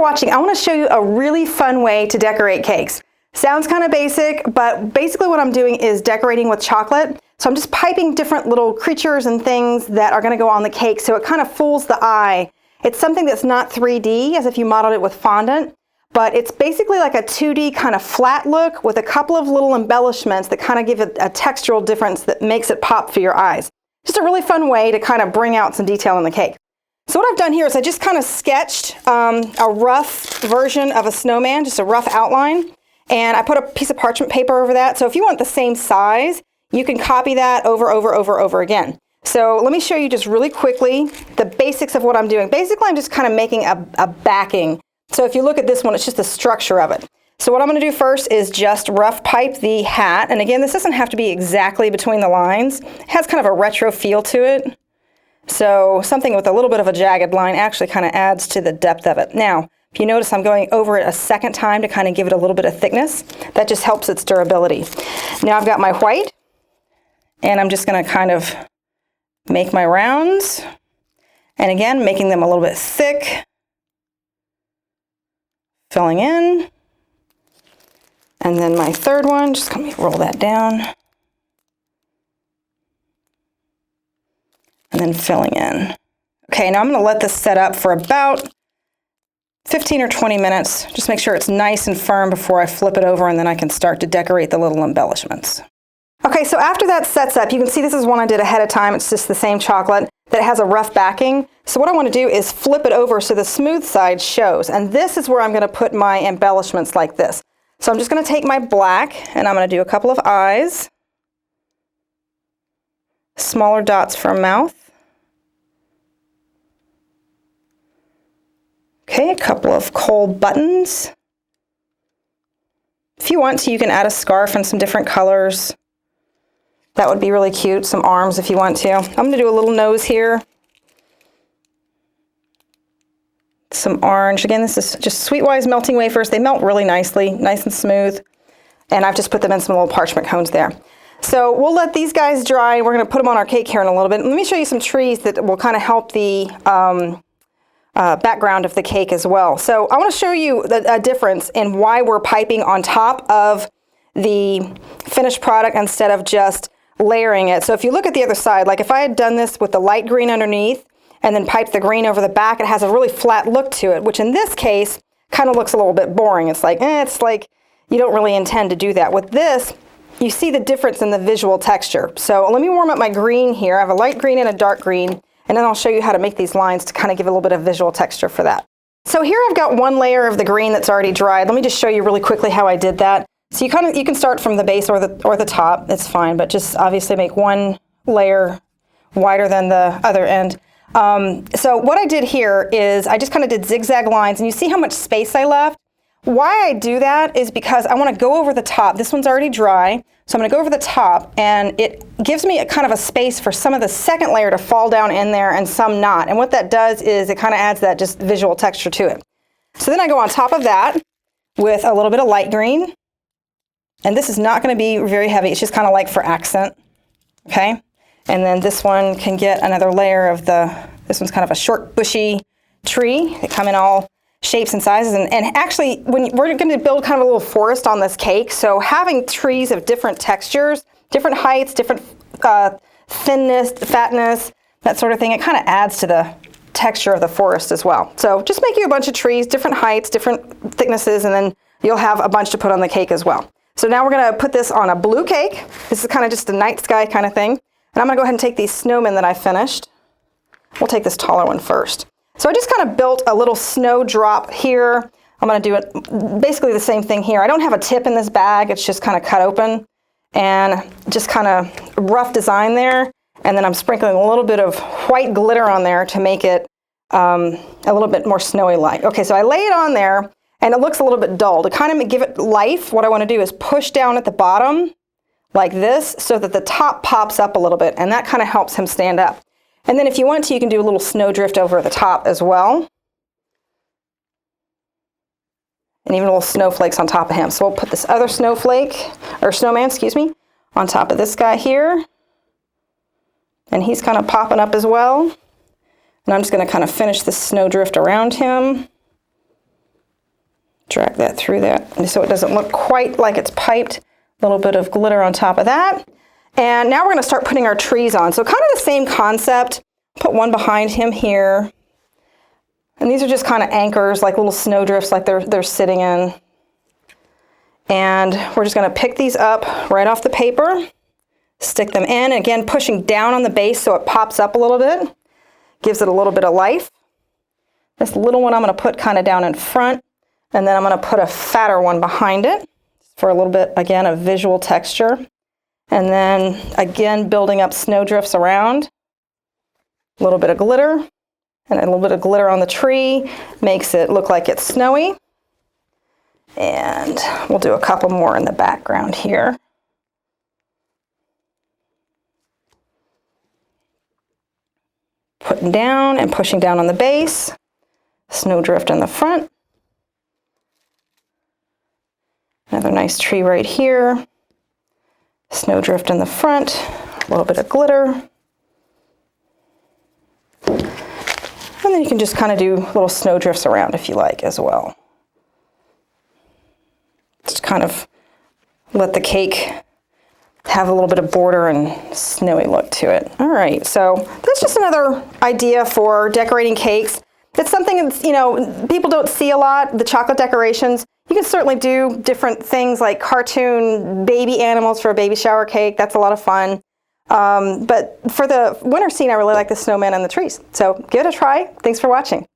watching. I want to show you a really fun way to decorate cakes. Sounds kind of basic, but basically what I'm doing is decorating with chocolate. So I'm just piping different little creatures and things that are going to go on the cake so it kind of fools the eye. It's something that's not 3D as if you modeled it with fondant, but it's basically like a 2D kind of flat look with a couple of little embellishments that kind of give it a textural difference that makes it pop for your eyes. Just a really fun way to kind of bring out some detail in the cake. So what I've done here is I just kind of sketched a rough version of a snowman, just a rough outline, and I put a piece of parchment paper over that. So if you want the same size, you can copy that over again. So let me show you just really quickly the basics of what I'm doing. Basically, I'm just kind of making a backing. So if you look at this one, it's just the structure of it. So what I'm going to do first is just rough pipe the hat. And again, this doesn't have to be exactly between the lines. It has kind of a retro feel to it. So something with a little bit of a jagged line actually kind of adds to the depth of it. Now, if you notice, I'm going over it a second time to kind of give it a little bit of thickness. That just helps its durability. Now I've got my white, and I'm just going to kind of make my rounds. And again, making them a little bit thick. Filling in. And then my third one, just let me roll that down. And then filling in. Okay, now I'm going to let this set up for about 15 or 20 minutes. Just make sure it's nice and firm before I flip it over, and then I can start to decorate the little embellishments. Okay, so after that sets up, you can see this is one I did ahead of time. It's just the same chocolate that has a rough backing. So what I want to do is flip it over so the smooth side shows. And this is where I'm going to put my embellishments like this. So I'm just going to take my black, and I'm going to do a couple of eyes, smaller dots for a mouth. Okay, a couple of coal buttons. If you want to, you can add a scarf and some different colors. That would be really cute. Some arms if you want to. I'm going to do a little nose here. Some orange. Again, this is just Sweetwise melting wafers. They melt really nicely, nice and smooth. And I've just put them in some little parchment cones there. So we'll let these guys dry. We're going to put them on our cake here in a little bit. Let me show you some trees that will kind of help the background of the cake as well. So I want to show you a difference in why we're piping on top of the finished product instead of just layering it. So if you look at the other side, like if I had done this with the light green underneath and then piped the green over the back, it has a really flat look to it, which in this case kind of looks a little bit boring. It's like you don't really intend to do that. With this, you see the difference in the visual texture. So let me warm up my green here. I have a light green and a dark green. And then I'll show you how to make these lines to kind of give a little bit of visual texture for that. So here I've got one layer of the green that's already dried. Let me just show you really quickly how I did that. So you can start from the base or the top. It's fine, but just obviously make one layer wider than the other end. So what I did here is I just kind of did zigzag lines, and you see how much space I left? Why I do that is because I want to go over the top. This one's already dry, so I'm going to go over the top, and it gives me a kind of a space for some of the second layer to fall down in there and some not. And what that does is it kind of adds that just visual texture to it. So then I go on top of that with a little bit of light green, and this is not going to be very heavy. It's just kind of like for accent, okay? And then this one can get another layer of this one's kind of a short bushy tree. They come in all shapes and sizes, and actually when we're going to build kind of a little forest on this cake, so having trees of different textures, different heights, different thinness, fatness, that sort of thing, it kind of adds to the texture of the forest as well. So just make you a bunch of trees, different heights, different thicknesses, and then you'll have a bunch to put on the cake as well. So now we're going to put this on a blue cake. This is kind of just a night sky kind of thing, and I'm going to go ahead and take these snowmen that I finished. We'll take this taller one first. So I just kind of built a little snowdrop here. I'm going to do it basically the same thing here. I don't have a tip in this bag. It's just kind of cut open and just kind of rough design there. And then I'm sprinkling a little bit of white glitter on there to make it a little bit more snowy-like. Okay, so I lay it on there, and it looks a little bit dull. To kind of give it life, what I want to do is push down at the bottom like this so that the top pops up a little bit, and that kind of helps him stand up. And then if you want to, you can do a little snowdrift over the top as well. And even little snowflakes on top of him. So we'll put this other snowman, excuse me, on top of this guy here. And he's kind of popping up as well. And I'm just going to kind of finish this snowdrift around him. Drag that through that so it doesn't look quite like it's piped. A little bit of glitter on top of that. And now we're going to start putting our trees on. So kind of the same concept. Put one behind him here. And these are just kind of anchors, like little snowdrifts, like they're sitting in. And we're just going to pick these up right off the paper, stick them in, and again, pushing down on the base so it pops up a little bit, gives it a little bit of life. This little one I'm going to put kind of down in front, and then I'm going to put a fatter one behind it for a little bit, again, of visual texture. And then, again, building up snowdrifts around. A little bit of glitter, and a little bit of glitter on the tree makes it look like it's snowy. And we'll do a couple more in the background here. Putting down and pushing down on the base. Snowdrift in the front. Another nice tree right here. Snowdrift in the front. A little bit of glitter. And then you can just kind of do little snowdrifts around if you like as well. Just kind of let the cake have a little bit of border and snowy look to it. All right, so that's just another idea for decorating cakes. It's something that's, you know, people don't see a lot, the chocolate decorations. You can certainly do different things like cartoon baby animals for a baby shower cake. That's a lot of fun. But for the winter scene, I really like the snowman and the trees. So give it a try. Thanks for watching.